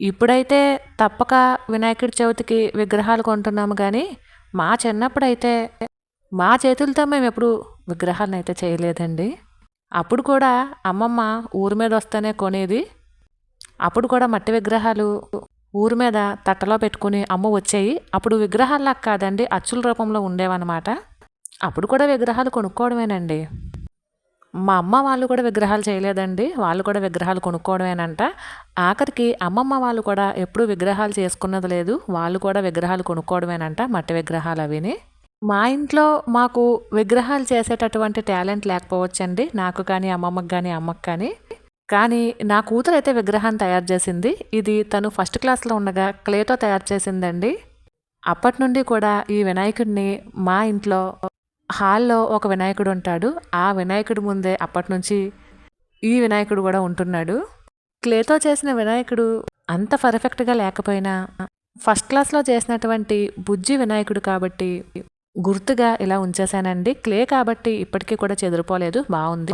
ఇప్పుడైతే తప్పక వినాయకుడి చవితికి విగ్రహాలు కొంటున్నాము కానీ మా చిన్నప్పుడైతే మా చేతులతో మేము ఎప్పుడు విగ్రహాలను అయితే చేయలేదండి. అప్పుడు కూడా అమ్మమ్మ ఊరి మీద వస్తేనే కొనేది. అప్పుడు కూడా మట్టి విగ్రహాలు ఊరి మీద తట్టలో పెట్టుకుని అమ్మ వచ్చేయి. అప్పుడు విగ్రహాల్లా కాదండి, అచ్చుల రూపంలో ఉండేవన్నమాట. అప్పుడు కూడా విగ్రహాలు కొనుక్కోవడమేనండి. మా అమ్మ వాళ్ళు కూడా విగ్రహాలు చేయలేదండి. వాళ్ళు కూడా విగ్రహాలు కొనుక్కోవడమేనంట. ఆఖరికి అమ్మమ్మ వాళ్ళు కూడా ఎప్పుడూ విగ్రహాలు చేసుకున్నది లేదు. వాళ్ళు కూడా విగ్రహాలు కొనుక్కోవడమేనంట, మట్టి విగ్రహాలు అవిని. మా ఇంట్లో మాకు విగ్రహాలు చేసేటటువంటి టాలెంట్ లేకపోవచ్చండి. నాకు కానీ, అమ్మమ్మకి కానీ, అమ్మకి కానీ. కానీ నా కూతురైతే విగ్రహాన్ని తయారు చేసింది. ఇది తను ఫస్ట్ క్లాస్‌లో ఉండగా క్లేతో తయారు చేసిందండి. అప్పటి నుండి కూడా ఈ వినాయకుడిని మా ఇంట్లో హాల్‌లో ఒక వినాయకుడు ఉంటాడు. ఆ వినాయకుడి ముందే అప్పటినుంచి ఈ వినాయకుడు కూడా ఉంటున్నాడు. క్లేతో చేసిన వినాయకుడు అంత పర్ఫెక్ట్‌గా లేకపోయినా ఫస్ట్ క్లాస్‌లో చేసినటువంటి బుజ్జి వినాయకుడు కాబట్టి గుర్తుగా ఇలా ఉంచేశానండి. క్లే కాబట్టి ఇప్పటికీ కూడా చెదిరిపోలేదు. బావుంది.